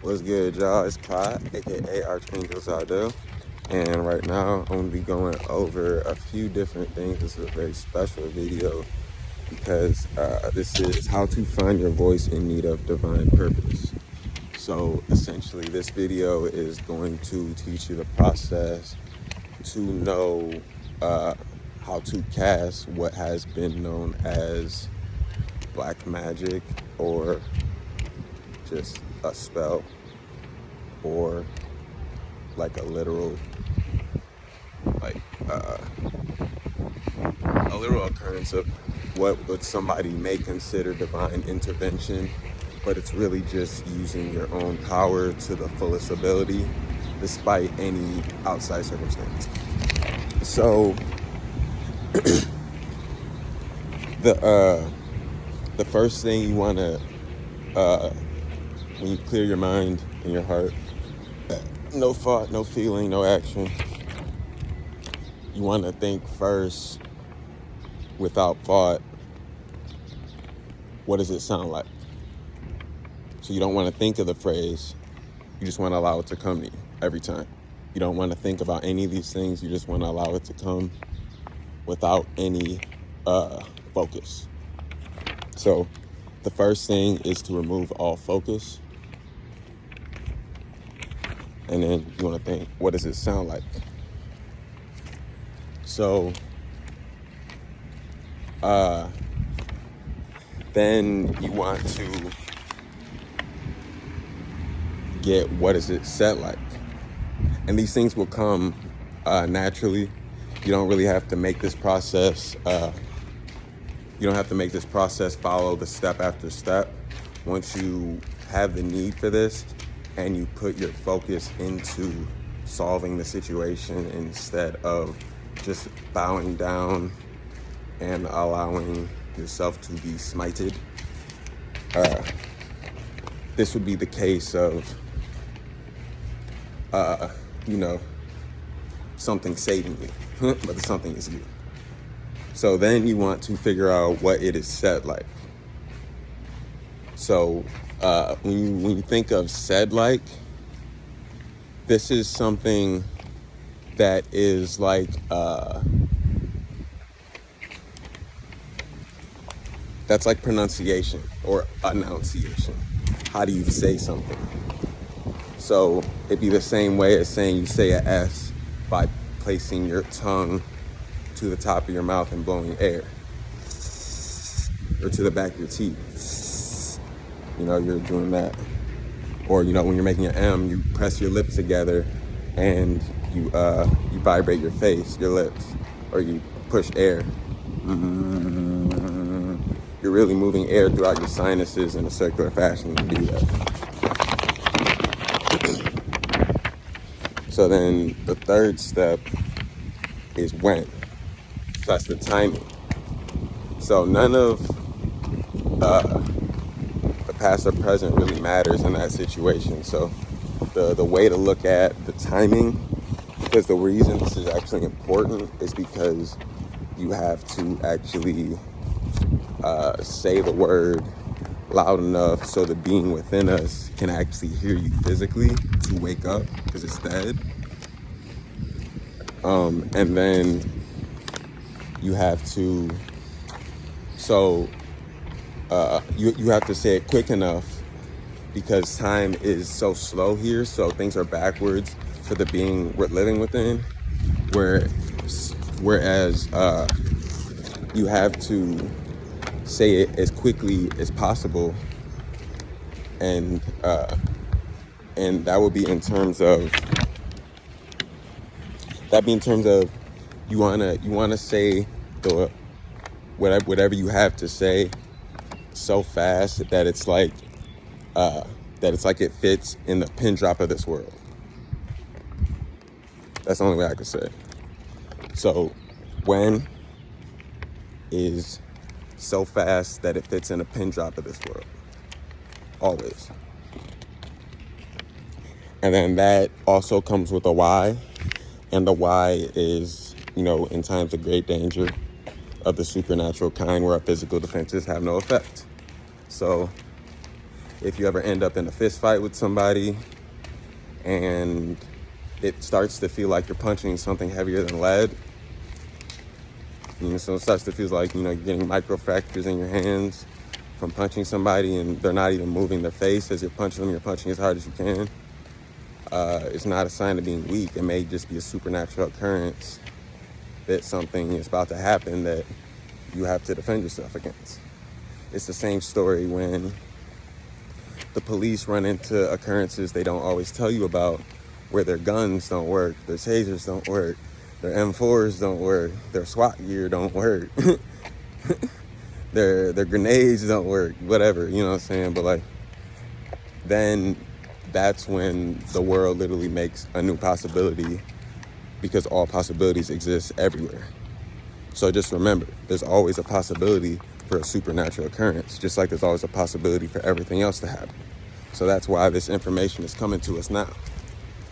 What's good, y'all? It's Clyde, aka Archangel Zadell, and right now I'm going to be going over a few different things. This is a very special video because this is how to find your voice in need of divine purpose. So essentially, this video is going to teach you the process to know how to cast what has been known as black magic, or just a spell, or like a literal occurrence of what somebody may consider divine intervention, but it's really just using your own power to the fullest ability despite any outside circumstance. So the first thing you want to when you clear your mind and your heart, no thought, no feeling, no action, you want to think first without thought, what does it sound like? So you don't want to think of the phrase, you just want to allow it to come to you every time. You don't want to think about any of these things, you just want to allow it to come without any focus. So the first thing is to remove all focus. And then you want to think, what does it sound like? So then you want to get what is it set like. And these things will come naturally. You don't really have to make this process follow the step after step. Once you have the need for this and you put your focus into solving the situation instead of just bowing down and allowing yourself to be smited, this would be the case of something saving you, but the something is you. So then you want to figure out what it is set like. So when you think of said like, this is something that is like that's like pronunciation or enunciation. How do you say something? So it'd be the same way as saying you say a S by placing your tongue to the top of your mouth and blowing air, or to the back of your teeth. You're doing that. Or when you're making an M, you press your lips together and you vibrate your face, your lips, or you push air. You're really moving air throughout your sinuses in a circular fashion to do that. So then the third step is when. So that's the timing. So none of the past or present really matters in that situation. So the way to look at the timing, because the reason this is actually important is because you have to actually say the word loud enough so the being within us can actually hear you physically to wake up, because it's dead. And then you have to, you have to say it quick enough, because time is so slow here, so things are backwards for the being we're living within, whereas you have to say it as quickly as possible, and that would be in terms of you wanna say the whatever you have to say so fast that it's like it fits in the pin drop of this world. That's the only way I could say it. So when is so fast that it fits in a pin drop of this world. Always. And then that also comes with a why. And the why is, in times of great danger of the supernatural kind where our physical defenses have no effect. So if you ever end up in a fist fight with somebody and it starts to feel like you're punching something heavier than lead, so it starts to feel like, you're getting micro fractures in your hands from punching somebody and they're not even moving their face as you're punching them. You're punching as hard as you can. It's not a sign of being weak. It may just be a supernatural occurrence that something is about to happen that you have to defend yourself against. It's the same story when the police run into occurrences they don't always tell you about, where their guns don't work, their tasers don't work, their M4s don't work, their SWAT gear don't work, their grenades don't work, whatever, you know what I'm saying? But then that's when the world literally makes a new possibility, because all possibilities exist everywhere. So just remember, there's always a possibility for a supernatural occurrence, just like there's always a possibility for everything else to happen. So that's why this information is coming to us now,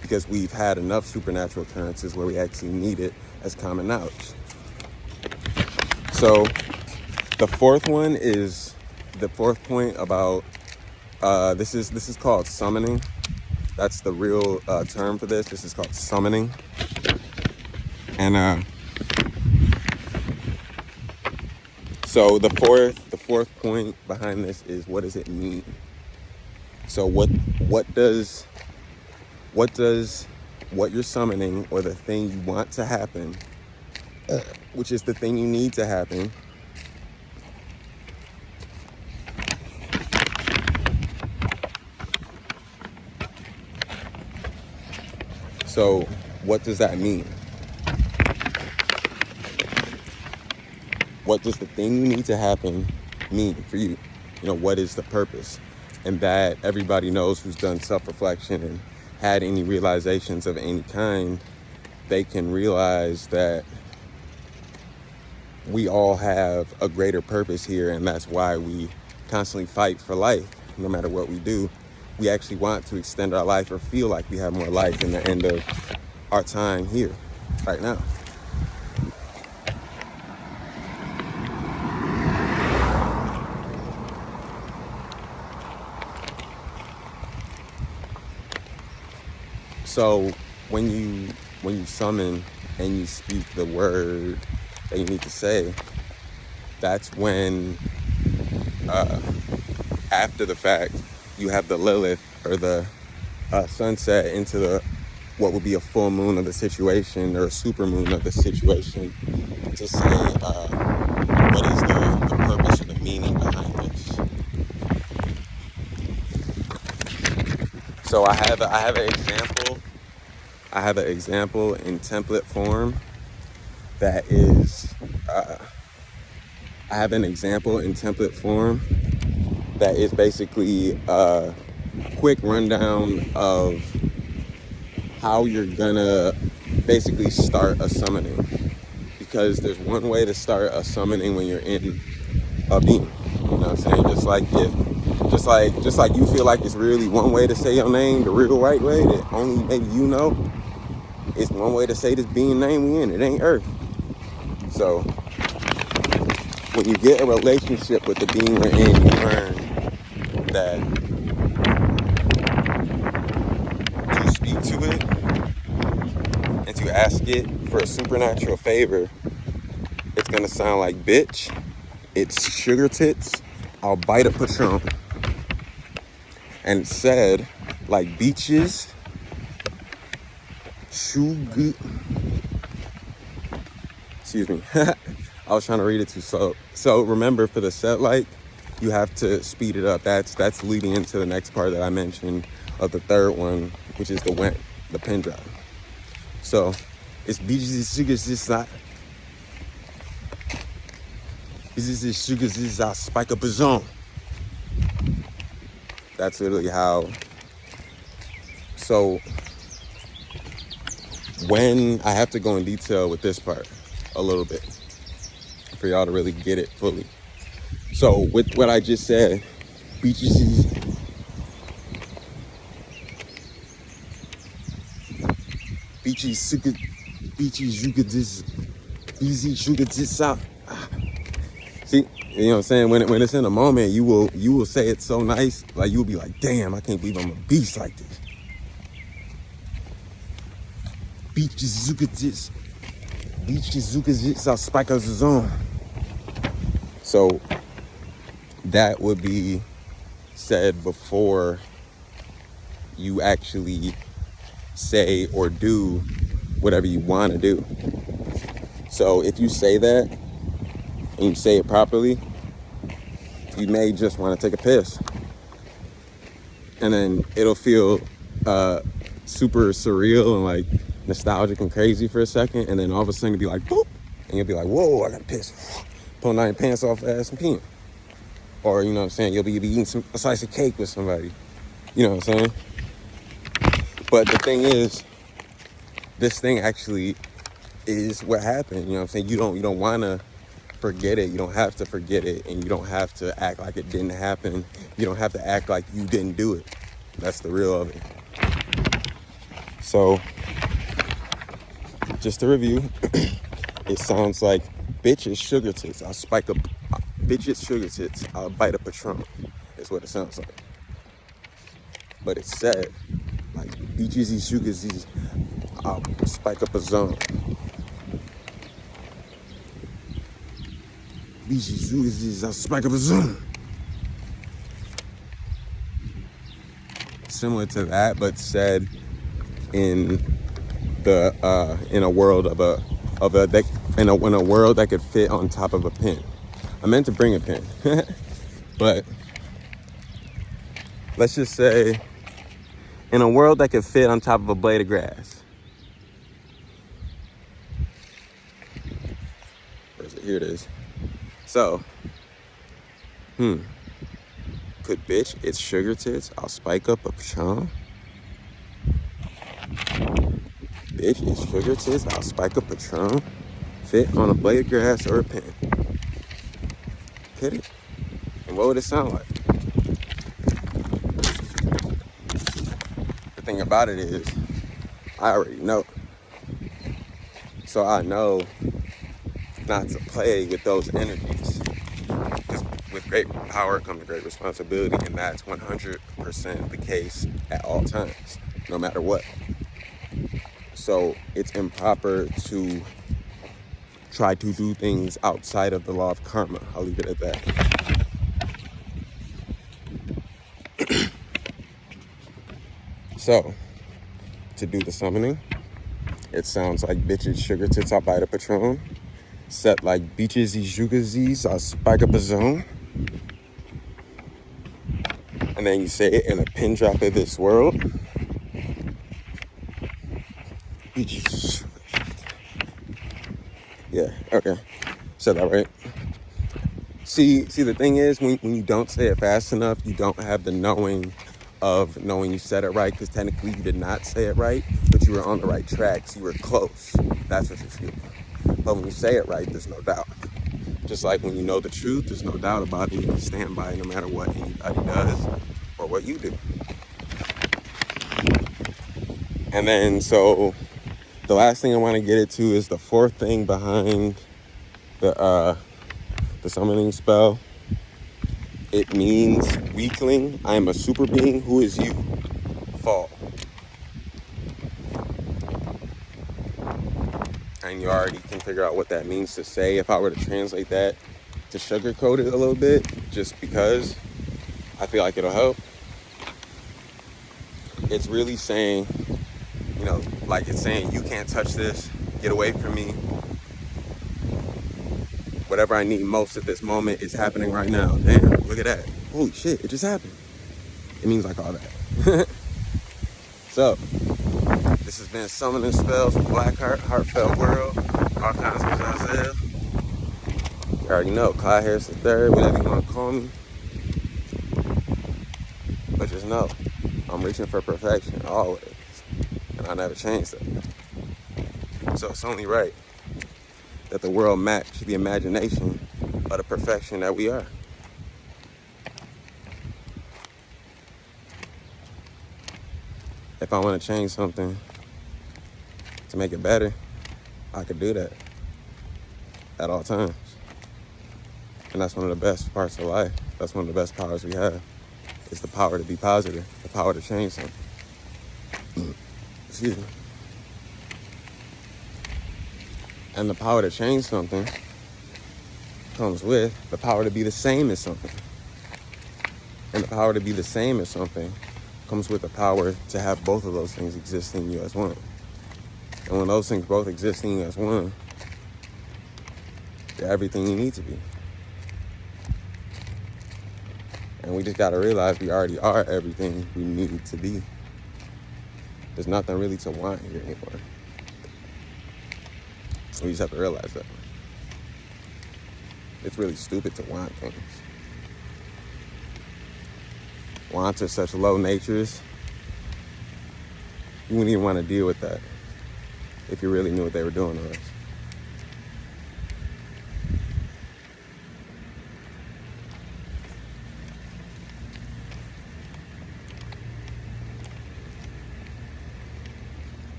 because we've had enough supernatural occurrences where we actually need it as common knowledge. So the fourth point about this is called summoning. That's the real term for this. This is called summoning. And so the fourth point behind this is, what does it mean? So what does what you're summoning, or the thing you want to happen, which is the thing you need to happen, so what does that mean? What does the thing you need to happen mean for you? What is the purpose? And that everybody knows, who's done self-reflection and had any realizations of any kind, they can realize that we all have a greater purpose here, and that's why we constantly fight for life. No matter what we do, we actually want to extend our life, or feel like we have more life in the end of our time here, right now. So when you summon and you speak the word that you need to say, that's when, after the fact, you have the Lilith, or the sunset, into what would be a full moon of the situation, or a super moon of the situation, to say what is the purpose or the meaning behind this. So I have an example. I have an example in template form that is. I have an example in template form that is basically a quick rundown of how you're gonna basically start a summoning. Because there's one way to start a summoning when you're in a being. You know what I'm saying? Just like you feel like it's really one way to say your name, the real right way that only maybe you know. It's one way to say this being name we in. It ain't Earth. So when you get a relationship with the being we're in, you learn that to speak to it and to ask it for a supernatural favor, it's gonna sound like, bitch, it's sugar tits, I'll bite a Patron. And it said, like, beaches, sugar. Excuse me. I was trying to read it too slow. So remember, for the set light, you have to speed it up. That's leading into the next part that I mentioned of the third one, which is the pin drop. So it's beaches, sugars, this not. This is sugars, this is our spike up a zone. That's literally how. So when I have to go in detail with this part a little bit for y'all to really get it fully. So with what I just said, beaches, sugar, beaches, you could this easy, sugar this out. See, You know what I'm saying? When it's in a moment, you will say it so nice, like you'll be like, damn, I can't believe I'm a beast like this. Beaches Zukazits, I'll spike us zone. So that would be said before you actually say or do whatever you want to do. So if you say that and you say it properly, you may just want to take a piss, and then it'll feel super surreal and like nostalgic and crazy for a second, and then all of a sudden it'll be like boop, and you'll be like, whoa, I gotta piss, pulling down your pants off ass and peeing. Or, you know what I'm saying, you'll be eating a slice of cake with somebody, you know what I'm saying? But the thing is, this thing actually is what happened, you know what I'm saying? You don't want to forget it. You don't have to forget it, and you don't have to act like it didn't happen. You don't have to act like you didn't do it. That's the real of it. So, just to review, it sounds like bitches sugar tits, I'll spike up. Bitches sugar tits, I'll bite a Patron. Is what it sounds like. But it's said like bitches sugar tits, I'll spike up a zone. Bitches sugar tits, I'll spike up a zone. Similar to that, but said in a world in a world that could fit on top of a pin. I meant to bring a pin, but let's just say in a world that could fit on top of a blade of grass. Where is it? Here it is. So, could bitch, it's sugar tits, I'll spike up a Patron. Bitch, it's sugar tits, I'll spike a Patron. Fit on a blade of grass or a pin. Could it? And what would it sound like? The thing about it is, I already know. So I know not to play with those energies. Because with great power comes great responsibility, and that's 100% the case at all times, no matter what. So it's improper to try to do things outside of the law of karma. I'll leave it at that. So, to do the summoning, it sounds like bitches sugar tits, I'll bite a Patron. Set like beaches zugazis, I'll spike up a zone. And then you say it in a pin drop of this world. Beaches. Yeah, okay. Said that right. See, the thing is, when you don't say it fast enough, you don't have the knowing of knowing you said it right, because technically you did not say it right, but you were on the right tracks. You were close. That's what you feel. But when you say it right, there's no doubt. Just like when you know the truth, there's no doubt about it. You can stand by it no matter what anybody does or what you do. And then, so the last thing I want to get into is the fourth thing behind the summoning spell. It means weakling. I am a super being. Who is you? Fall. And you already can figure out what that means to say. If I were to translate that to sugarcoat it a little bit, just because I feel like it'll help. It's really saying, like it's saying, you can't touch this. Get away from me. Whatever I need most at this moment is happening right now. Damn, look at that. Holy shit, it just happened. It means like all that. So, this has been Summoning Spells with Black Heart, Heartfelt World, all kinds of Isaiah. You already know, Clyde Harris III, whatever you want to call me. But just know, I'm reaching for perfection, always. And I never change that. So it's only right that the world match the imagination of the perfection that we are. If I want to change something to make it better, I could do that at all times. And that's one of the best parts of life. That's one of the best powers we have. It's the power to be positive, the power to change something. Excuse me. And the power to change something comes with the power to be the same as something. And the power to be the same as something comes with the power to have both of those things exist in you as one. And when those things both exist in you as one, you're everything you need to be. And we just got to realize we already are everything we need to be. There's nothing really to want here anymore. We just have to realize that. It's really stupid to want things. Wants are such low natures. You wouldn't even want to deal with that if you really knew what they were doing to us.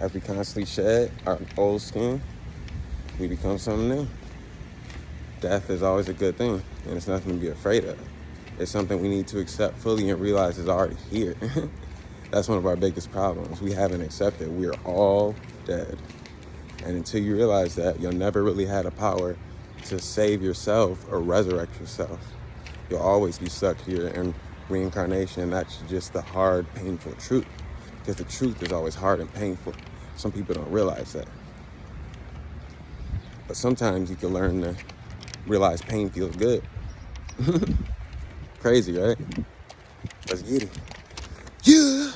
As we constantly shed our old skin, we become something new. Death is always a good thing, and it's nothing to be afraid of. It's something we need to accept fully and realize is already here. That's one of our biggest problems. We haven't accepted we're all dead. And until you realize that, you'll never really have the power to save yourself or resurrect yourself. You'll always be stuck here in reincarnation. That's just the hard, painful truth. Because the truth is always hard and painful. Some people don't realize that. But sometimes you can learn to realize pain feels good. Crazy, right? Let's get it. Yeah!